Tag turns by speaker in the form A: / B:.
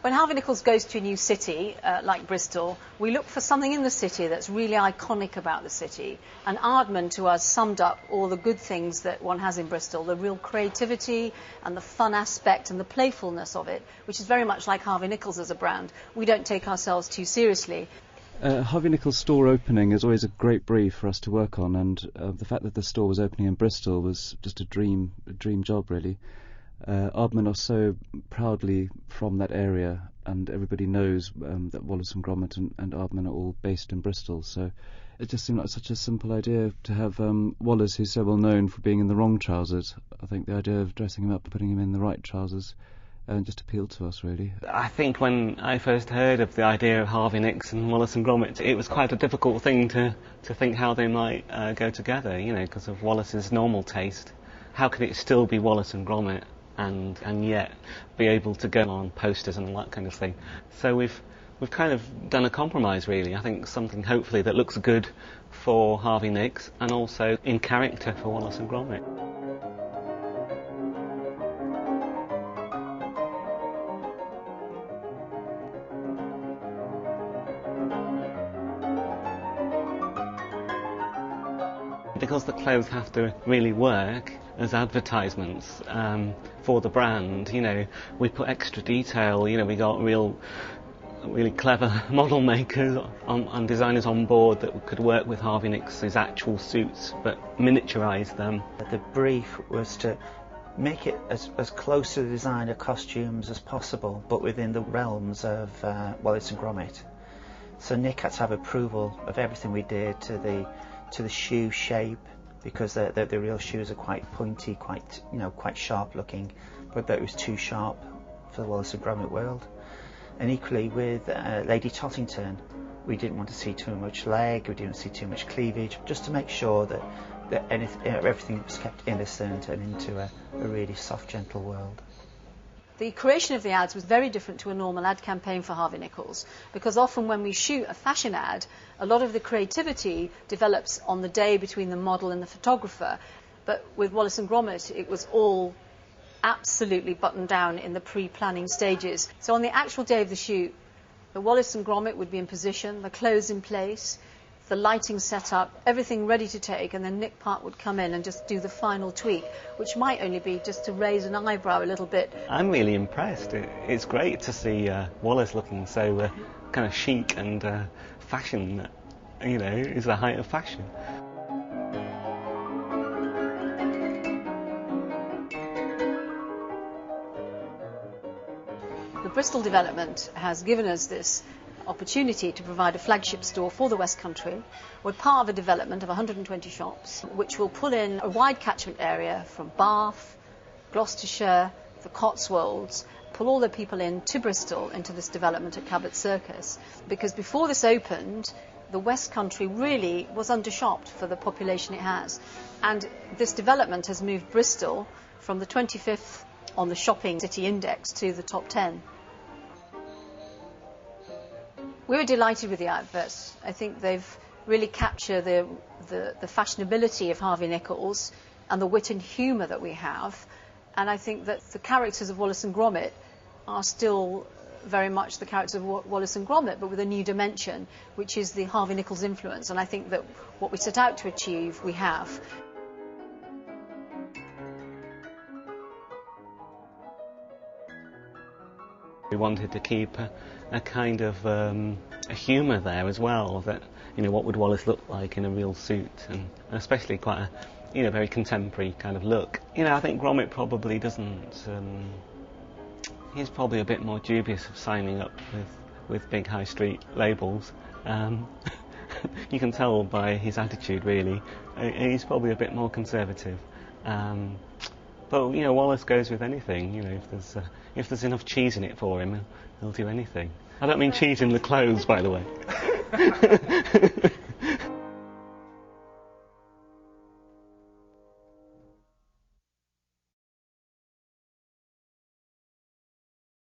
A: When Harvey Nichols goes to a new city, like Bristol, we look for something in the city that's really iconic about the city. And Aardman, to us, summed up all the good things that one has in Bristol, the real creativity and the fun aspect and the playfulness of it, which is very much like Harvey Nichols as a brand. We don't take ourselves too seriously.
B: Harvey Nichols' store opening is always a great brief for us to work on, and the fact that the store was opening in Bristol was just a dream job, really. Aardman are so proudly from that area, and everybody knows that Wallace and Gromit and Aardman are all based in Bristol, so it just seemed like such a simple idea to have Wallace, who's so well known for being in the wrong trousers. I think the idea of dressing him up and putting him in the right trousers just appealed to us, really.
C: I think when I first heard of the idea of Harvey Nichols and Wallace and Gromit, it was quite a difficult thing to think how they might go together, you know, because of Wallace's normal taste. How can it still be Wallace and Gromit and yet be able to go on posters and all that kind of thing? So we've kind of done a compromise, really. I think something hopefully that looks good for Harvey Nichols and also in character for Wallace and Gromit. Because the clothes have to really work as advertisements for the brand, you know, we put extra detail, you know, we got really clever model makers and designers on board that could work with Harvey Nichols' actual suits but miniaturise them.
D: The brief was to make it as close to the designer costumes as possible, but within the realms of Wallace and Gromit. So Nick had to have approval of everything we did, to the shoe shape, because the real shoes are quite pointy, quite sharp looking, but that was too sharp for the Wallace and Gromit world. And equally with Lady Tottington, we didn't want to see too much leg, we didn't see too much cleavage, just to make sure that everything was kept innocent and into a really soft, gentle world.
A: The creation of the ads was very different to a normal ad campaign for Harvey Nichols, because often when we shoot a fashion ad, a lot of the creativity develops on the day between the model and the photographer. But with Wallace and Gromit, it was all absolutely buttoned down in the pre-planning stages. So on the actual day of the shoot, the Wallace and Gromit would be in position, the clothes in place, the lighting set up, everything ready to take, and then Nick Park would come in and just do the final tweak, which might only be just to raise an eyebrow a little bit.
C: I'm really impressed. It's great to see Wallace looking so kind of chic and fashion, you know, is the height of fashion.
A: The Bristol development has given us this opportunity to provide a flagship store for the West Country. We're part of a development of 120 shops, which will pull in a wide catchment area from Bath, Gloucestershire, the Cotswolds, pull all the people in to Bristol into this development at Cabot Circus. Because before this opened, the West Country really was undershopped for the population it has. And this development has moved Bristol from the 25th on the shopping city index to the top 10. We were delighted with the adverts. I think they've really captured the fashionability of Harvey Nichols and the wit and humour that we have. And I think that the characters of Wallace and Gromit are still very much the characters of Wallace and Gromit, but with a new dimension, which is the Harvey Nichols influence. And I think that what we set out to achieve, we have.
C: We wanted to keep a kind of a humour there as well, that, you know, what would Wallace look like in a real suit, and especially quite a, you know, very contemporary kind of look. You know, I think Gromit probably doesn't, he's probably a bit more dubious of signing up with big high street labels. You can tell by his attitude, really. He's probably a bit more conservative. But, you know, Wallace goes with anything. You know, if there's enough cheese in it for him, he'll do anything. I don't mean cheese in the clothes, by the way.